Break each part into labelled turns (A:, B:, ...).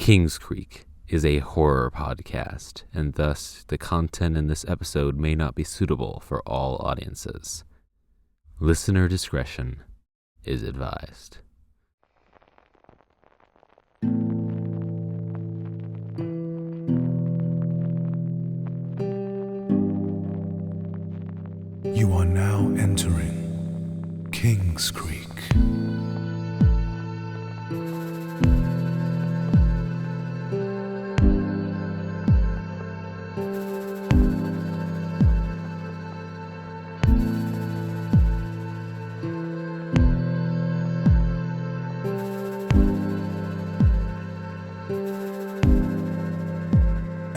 A: Kingscreek is a horror podcast, and thus the content in this episode may not be suitable for all audiences. Listener discretion is advised.
B: You are now entering Kingscreek.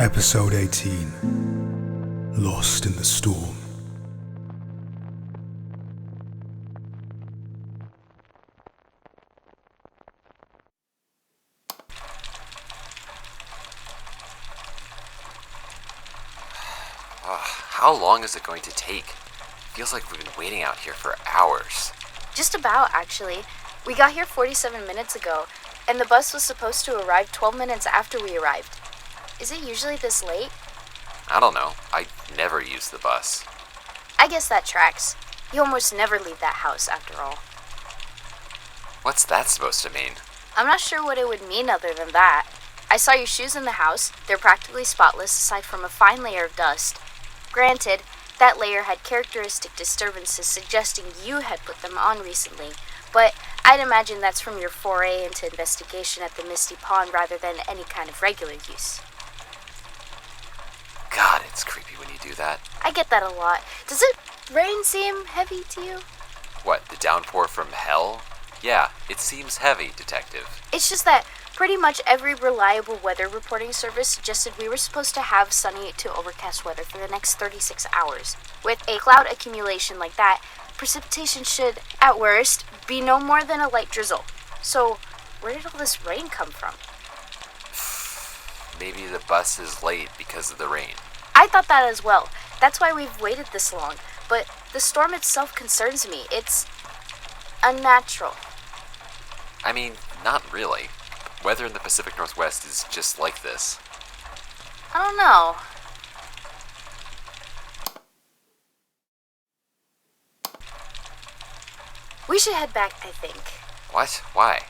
B: Episode 18, Lost in the Storm.
C: How long is it going to take? Feels like we've been waiting out here for hours.
D: Just about, actually. We got here 47 minutes ago, and the bus was supposed to arrive 12 minutes after we arrived. Is it usually this late?
C: I don't know. I never use the bus.
D: I guess that tracks. You almost never leave that house, after all.
C: What's that supposed to mean?
D: I'm not sure what it would mean other than that. I saw your shoes in the house. They're practically spotless aside from a fine layer of dust. Granted, that layer had characteristic disturbances suggesting you had put them on recently, but I'd imagine that's from your foray into investigation at the Misty Pond rather than any kind of regular use.
C: God, it's creepy when you do that.
D: I get that a lot. Does it rain seem heavy to you?
C: What, the downpour from hell? Yeah, it seems heavy, Detective.
D: It's just that pretty much every reliable weather reporting service suggested we were supposed to have sunny to overcast weather for the next 36 hours. With a cloud accumulation like that, precipitation should, at worst, be no more than a light drizzle. So, where did all this rain come from?
C: Maybe the bus is late because of the rain.
D: I thought that as well. That's why we've waited this long. But the storm itself concerns me. It's unnatural.
C: I mean, not really. Weather in the Pacific Northwest is just like this.
D: I don't know. We should head back, I think.
C: What? Why?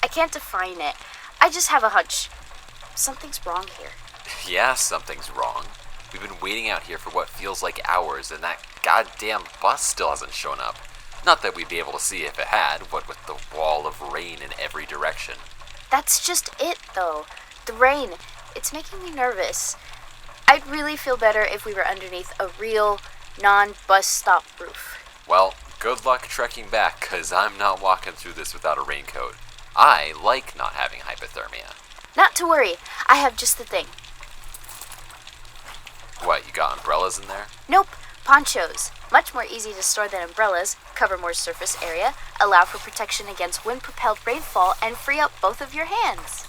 D: I can't define it. I just have a hunch. Something's wrong here.
C: Yeah, something's wrong. We've been waiting out here for what feels like hours, and that goddamn bus still hasn't shown up. Not that we'd be able to see if it had, what with the wall of rain in every direction.
D: That's just it, though. The rain. It's making me nervous. I'd really feel better if we were underneath a real, non-bus stop roof.
C: Well, good luck trekking back, 'cause I'm not walking through this without a raincoat. I like not having hypothermia.
D: Not to worry. I have just the thing.
C: What, you got umbrellas in there?
D: Nope. Ponchos. Much more easy to store than umbrellas, cover more surface area, allow for protection against wind-propelled rainfall, and free up both of your hands.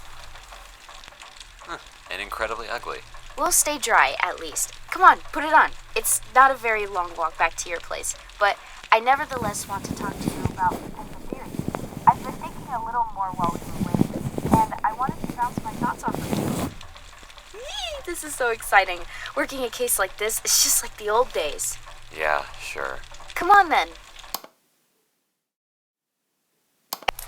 C: And incredibly ugly.
D: We'll stay dry, at least. Come on, put it on. It's not a very long walk back to your place, but I nevertheless want to talk to you about potential theories. I've been thinking a little more while we were waiting, and I wanted to bounce my thoughts off of you. This is so exciting. Working a case like this is just like the old days.
C: Yeah, sure.
D: Come on, then.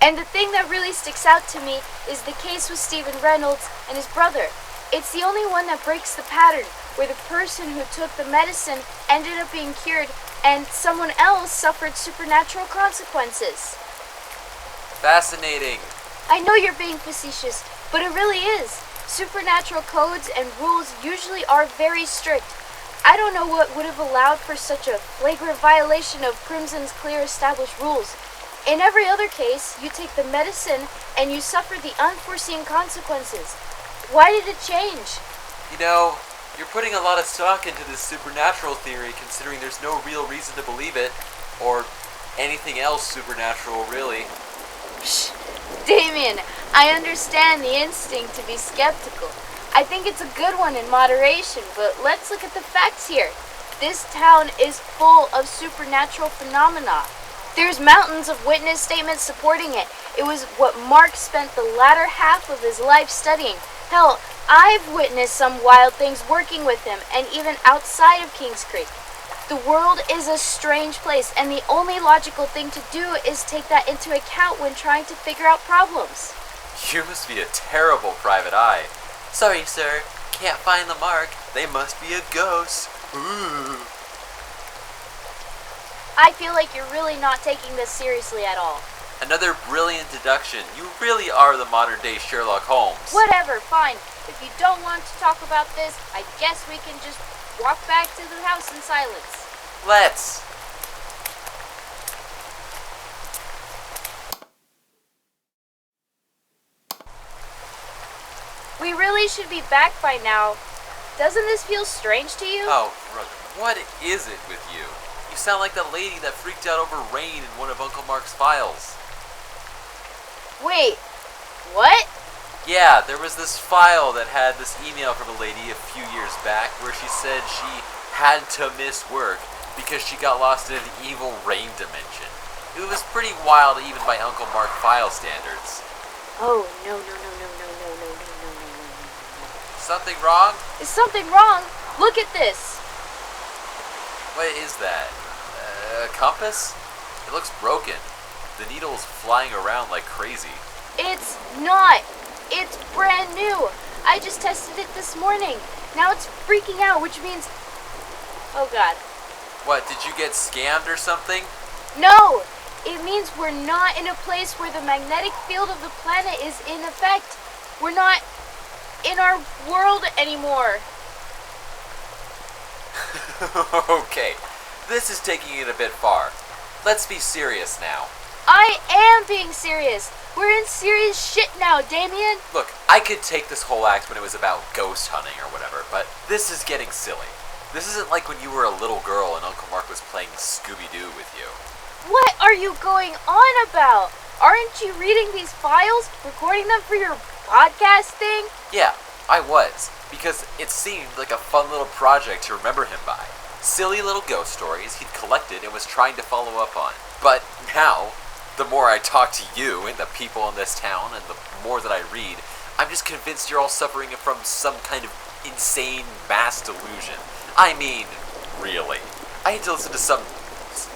D: And the thing that really sticks out to me is the case with Stephen Reynolds and his brother. It's the only one that breaks the pattern, where the person who took the medicine ended up being cured, and someone else suffered supernatural consequences.
C: Fascinating.
D: I know you're being facetious, but it really is. Supernatural codes and rules usually are very strict. I don't know what would have allowed for such a flagrant violation of Crimson's clear established rules. In every other case, you take the medicine and you suffer the unforeseen consequences. Why did it change?
C: You know, you're putting a lot of stock into this supernatural theory considering there's no real reason to believe it, or anything else supernatural, really.
D: Shh. Damien, I understand the instinct to be skeptical. I think it's a good one in moderation, but let's look at the facts here. This town is full of supernatural phenomena. There's mountains of witness statements supporting it. It was what Mark spent the latter half of his life studying. Hell, I've witnessed some wild things working with him, and even outside of Kingscreek. The world is a strange place, and the only logical thing to do is take that into account when trying to figure out problems.
C: You must be a terrible private eye. Sorry, sir. Can't find the mark. They must be a ghost. Ooh.
D: I feel like you're really not taking this seriously at all.
C: Another brilliant deduction. You really are the modern-day Sherlock Holmes.
D: Whatever, fine. If you don't want to talk about this, I guess we can just walk back to the house in silence.
C: Let's.
D: We really should be back by now. Doesn't this feel strange to you?
C: Oh, brother, what is it with you? You sound like the lady that freaked out over rain in one of Uncle Mark's files.
D: Wait, what?
C: Yeah, there was this file that had this email from a lady a few years back where she said she had to miss work because she got lost in an evil rain dimension. It was pretty wild even by Uncle Mark file standards.
D: Oh, no.
C: Something wrong?
D: Is something wrong? Look at this.
C: What is that? A compass? It looks broken. The needle's flying around like crazy.
D: It's not. It's brand new. I just tested it this morning. Now it's freaking out, which means... Oh god.
C: What, did you get scammed or something?
D: No! It means we're not in a place where the magnetic field of the planet is in effect. We're not in our world anymore.
C: Okay, this is taking it a bit far. Let's be serious now.
D: I am being serious. We're in serious shit now, Damien.
C: Look, I could take this whole act when it was about ghost hunting or whatever, but this is getting silly. This isn't like when you were a little girl and Uncle Mark was playing Scooby-Doo with you.
D: What are you going on about? Aren't you reading these files, recording them for your podcast thing?
C: Yeah, I was, because it seemed like a fun little project to remember him by. Silly little ghost stories he'd collected and was trying to follow up on. But now, the more I talk to you and the people in this town and the more that I read, I'm just convinced you're all suffering from some kind of insane mass delusion. I mean, really. I had to listen to some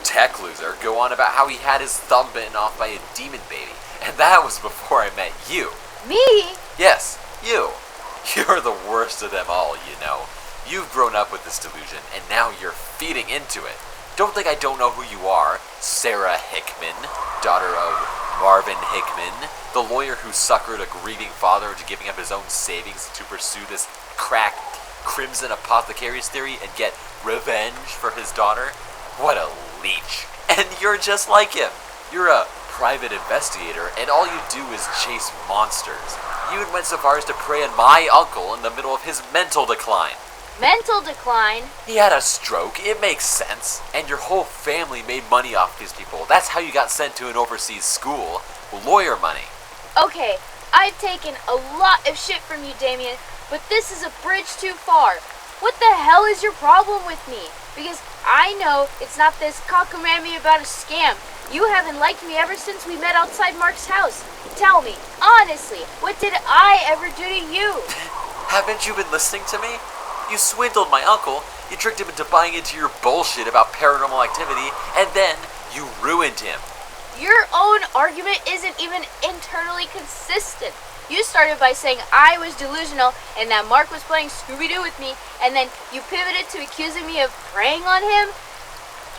C: tech loser go on about how he had his thumb bitten off by a demon baby, and that was before I met you.
D: Me?
C: Yes, you. You're the worst of them all, you know. You've grown up with this delusion, and now you're feeding into it. Don't think I don't know who you are. Sarah Hickman, daughter of Marvin Hickman, the lawyer who suckered a grieving father into giving up his own savings to pursue this crack crimson apothecary's theory and get revenge for his daughter. What a leech. And you're just like him. You're a private investigator, and all you do is chase monsters. You even went so far as to prey on my uncle in the middle of his mental decline.
D: Mental decline?
C: He had a stroke, it makes sense. And your whole family made money off these people. That's how you got sent to an overseas school. Lawyer money.
D: Okay, I've taken a lot of shit from you, Damien, but this is a bridge too far. What the hell is your problem with me? Because I know it's not this cockamamie about a scam. You haven't liked me ever since we met outside Mark's house. Tell me, honestly, what did I ever do to you?
C: Haven't you been listening to me? You swindled my uncle, you tricked him into buying into your bullshit about paranormal activity, and then you ruined him.
D: Your own argument isn't even internally consistent. You started by saying I was delusional and that Mark was playing Scooby-Doo with me, and then you pivoted to accusing me of preying on him.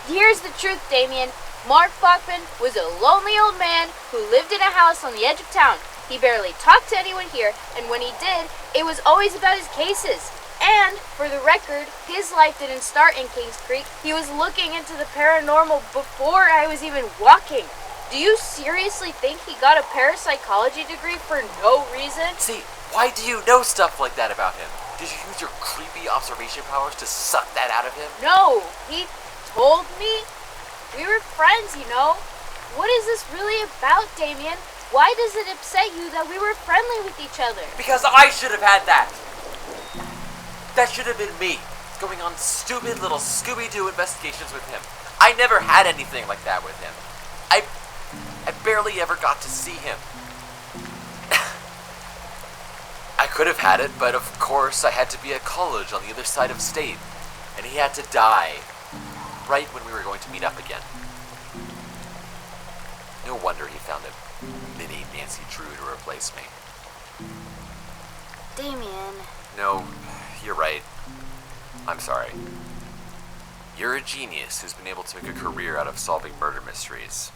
D: Here's the truth, Damien. Mark Bachman was a lonely old man who lived in a house on the edge of town. He barely talked to anyone here, and when he did, it was always about his cases. And, for the record, his life didn't start in Kingscreek. He was looking into the paranormal before I was even walking. Do you seriously think he got a parapsychology degree for no reason?
C: See, why do you know stuff like that about him? Did you use your creepy observation powers to suck that out of him?
D: No, he told me. We were friends, you know. What is this really about, Damien? Why does it upset you that we were friendly with each other?
C: Because I should have had that. That should have been me, going on stupid little Scooby-Doo investigations with him. I never had anything like that with him. I barely ever got to see him. I could have had it, but of course I had to be at college on the other side of state, and he had to die right when we were going to meet up again. No wonder he found a mini Nancy Drew to replace me.
D: Damien.
C: No, you're right. I'm sorry. You're a genius who's been able to make a career out of solving murder mysteries.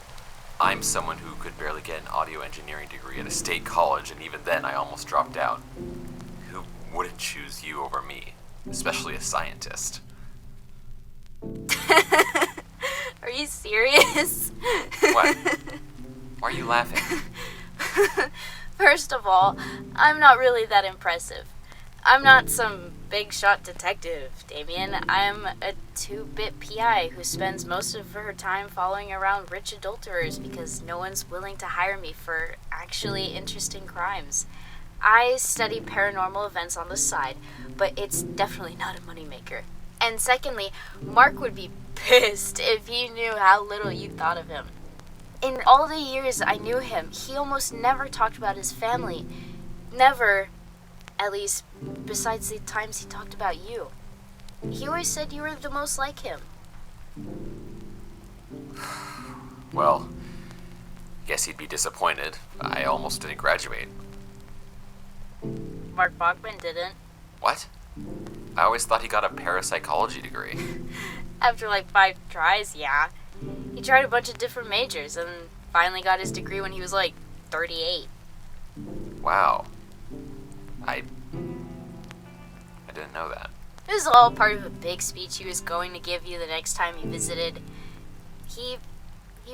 C: I'm someone who could barely get an audio engineering degree at a state college, and even then I almost dropped out. Who wouldn't choose you over me, especially a scientist?
D: Are you serious?
C: What? Why are you laughing?
D: First of all, I'm not really that impressive. I'm not some big shot detective, Damien. I'm a 2-bit PI who spends most of her time following around rich adulterers because no one's willing to hire me for actually interesting crimes. I study paranormal events on the side, but it's definitely not a moneymaker. And secondly, Mark would be pissed if he knew how little you thought of him. In all the years I knew him, he almost never talked about his family. Never, at least besides the times he talked about you. He always said you were the most like him.
C: Well, guess he'd be disappointed. I almost didn't graduate.
D: Mark Bachman didn't.
C: What? I always thought he got a parapsychology degree.
D: After like 5 tries, yeah. He tried a bunch of different majors and finally got his degree when he was like 38.
C: Wow. I didn't know that.
D: It was all part of a big speech he was going to give you the next time he visited. He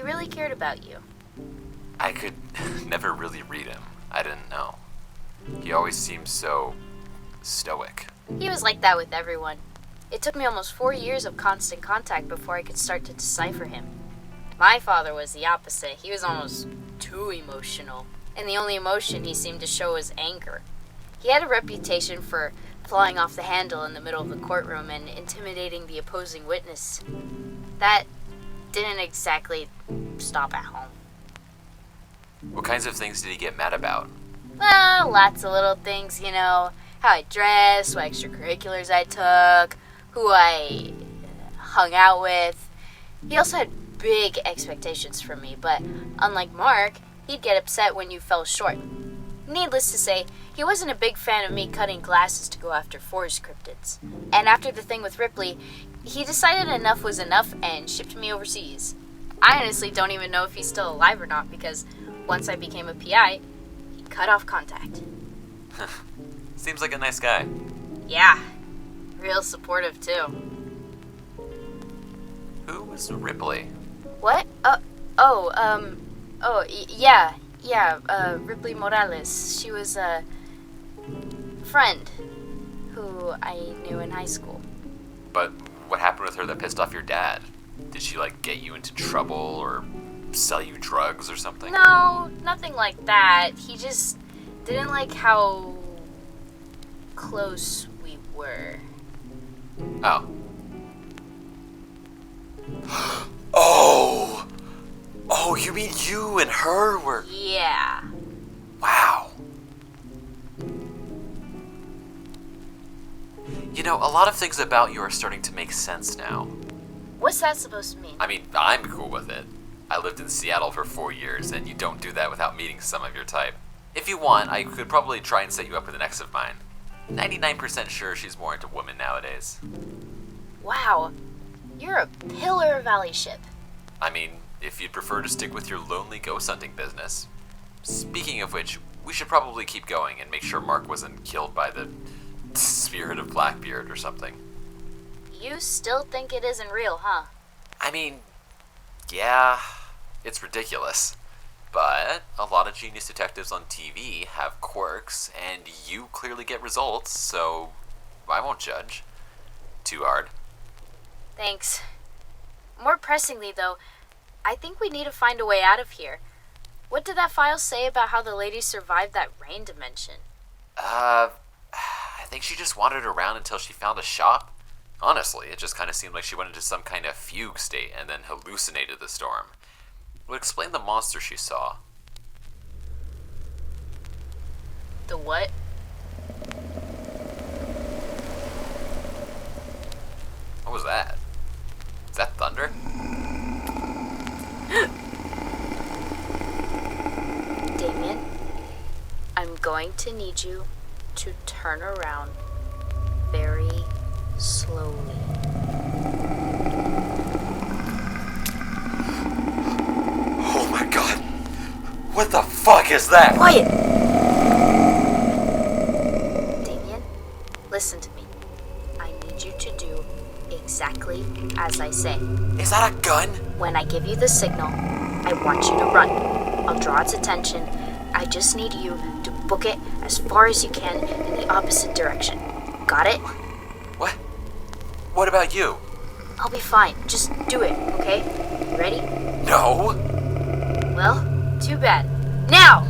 D: really cared about you.
C: I could never really read him. I didn't know. He always seemed so stoic.
D: He was like that with everyone. It took me almost 4 years of constant contact before I could start to decipher him. My father was the opposite. He was almost too emotional. And the only emotion he seemed to show was anger. He had a reputation for flying off the handle in the middle of the courtroom and intimidating the opposing witness. That didn't exactly stop at home.
C: What kinds of things did he get mad about?
D: Well, lots of little things, you know. How I dressed, what extracurriculars I took, who I hung out with. He also had big expectations for me, but unlike Mark, he'd get upset when you fell short. Needless to say, he wasn't a big fan of me cutting glasses to go after forest cryptids. And after the thing with Ripley, he decided enough was enough and shipped me overseas. I honestly don't even know if he's still alive or not because once I became a PI, he cut off contact.
C: Seems like a nice guy.
D: Yeah, real supportive too.
C: Who was Ripley?
D: What? Ripley Morales. She was a friend who I knew in high school.
C: But what happened with her that pissed off your dad? Did she, get you into trouble or sell you drugs or something?
D: No, nothing like that. He just didn't like how close we were.
C: Oh. Oh, you mean you and her were...
D: Yeah.
C: Wow. You know, a lot of things about you are starting to make sense now.
D: What's that supposed to mean?
C: I mean, I'm cool with it. I lived in Seattle for 4 years, and you don't do that without meeting some of your type. If you want, I could probably try and set you up with an ex of mine. 99% sure she's more into women nowadays.
D: Wow. You're a pillar of allyship.
C: I mean, if you'd prefer to stick with your lonely ghost hunting business. Speaking of which, we should probably keep going and make sure Mark wasn't killed by the spirit of Blackbeard or something.
D: You still think it isn't real, huh?
C: I mean, yeah, it's ridiculous. But a lot of genius detectives on TV have quirks, and you clearly get results, so I won't judge. Too hard.
D: Thanks. More pressingly, though, I think we need to find a way out of here. What did that file say about how the lady survived that rain dimension?
C: I think she just wandered around until she found a shop. Honestly, it just kind of seemed like she went into some kind of fugue state and then hallucinated the storm. would explain the monster she saw.
D: The what?
C: What was that? Is that thunder?
D: Damien, I'm going to need you to turn around very slowly.
C: Oh my god! What the fuck is that?
D: Quiet! Damien, listen to me. I need you to do exactly as I say.
C: Is that a gun?
D: When I give you the signal, I want you to run. I'll draw its attention. I just need you to book it as far as you can in the opposite direction. Got it?
C: What? What about you?
D: I'll be fine. Just do it, okay? Ready?
C: No!
D: Well, too bad. Now!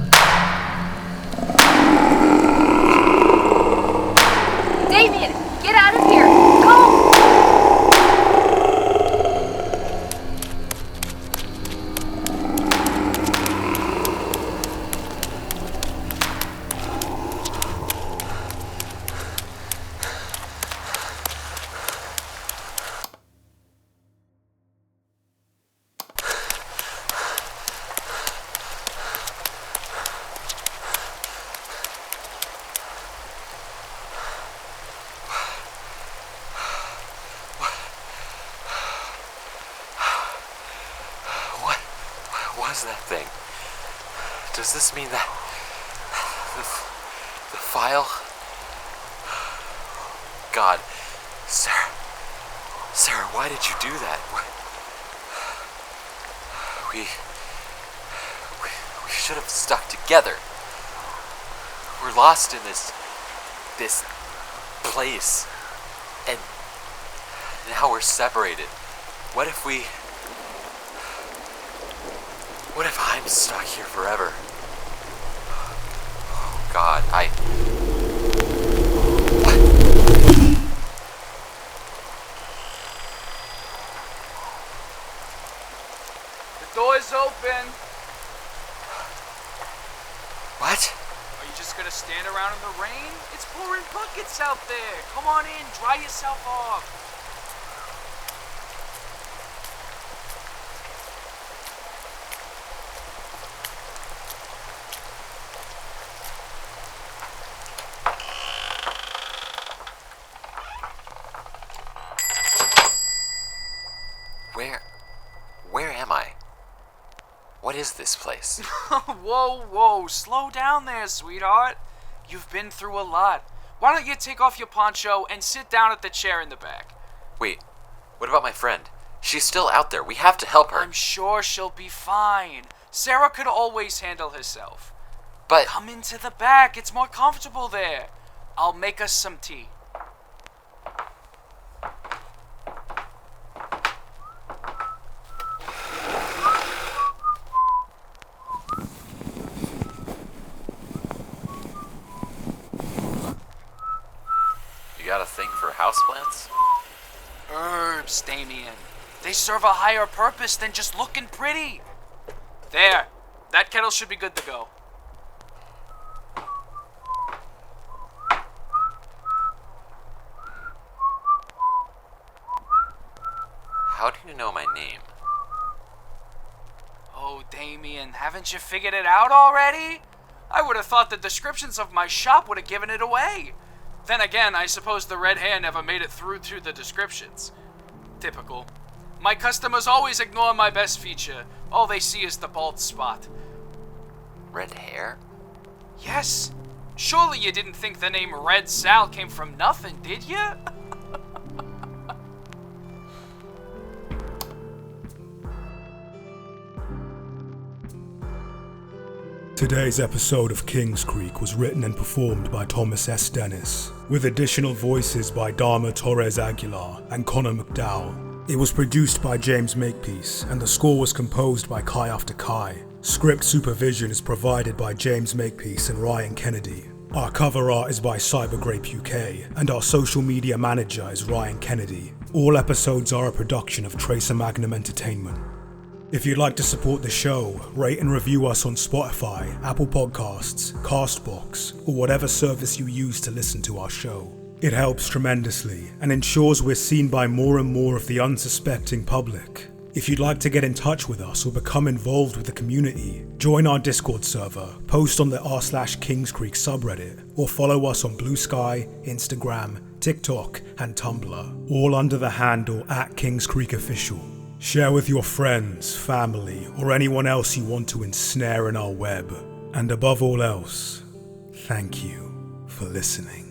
D: Damien, get out of here! Go!
C: What was that thing? Does this mean that the file? God, Sarah, why did you do that? We should have stuck together. We're lost in this place, and now we're separated. What if I'm stuck here forever? Oh God, What?
E: The door's open.
C: What?
E: Are you just gonna stand around in the rain? It's pouring buckets out there. Come on in, dry yourself off.
C: Where am I? What is this place?
E: Whoa, slow down there, sweetheart. You've been through a lot. Why don't you take off your poncho and sit down at the chair in the back?
C: Wait, what about my friend? She's still out there. We have to help her.
E: I'm sure she'll be fine. Sarah could always handle herself.
C: But
E: Come into the back. It's more comfortable there. I'll make us some tea.
C: you got a thing for houseplants?
E: Herbs, Damien. They serve a higher purpose than just looking pretty. There. That kettle should be good to go.
C: How do you know my name?
E: Oh, Damien, haven't you figured it out already? I would have thought the descriptions of my shop would have given it away. Then again, I suppose the red hair never made it through to the descriptions. Typical. My customers always ignore my best feature. All they see is the bald spot.
C: Red hair?
E: Yes. Surely you didn't think the name Red Sal came from nothing, did you?
B: Today's episode of Kingscreek was written and performed by Thomas S. Dennis, with additional voices by Dharma, Torres-Aguilar, and Connor McDowell. It was produced by James Makepeace, and the score was composed by Kai After Kai. Script supervision is provided by James Makepeace and Ryan Kennedy. Our cover art is by CyberGrapeUK, and our social media manager is Ryan Kennedy. All episodes are a production of Tracer Magnum Entertainment. If you'd like to support the show, rate and review us on Spotify, Apple Podcasts, Castbox, or whatever service you use to listen to our show. It helps tremendously and ensures we're seen by more and more of the unsuspecting public. If you'd like to get in touch with us or become involved with the community, join our Discord server, post on the r/Kingscreek subreddit, or follow us on Blue Sky, Instagram, TikTok, and Tumblr, all under the handle @KingscreekOfficial. Share with your friends, family, or anyone else you want to ensnare in our web. And above all else, thank you for listening.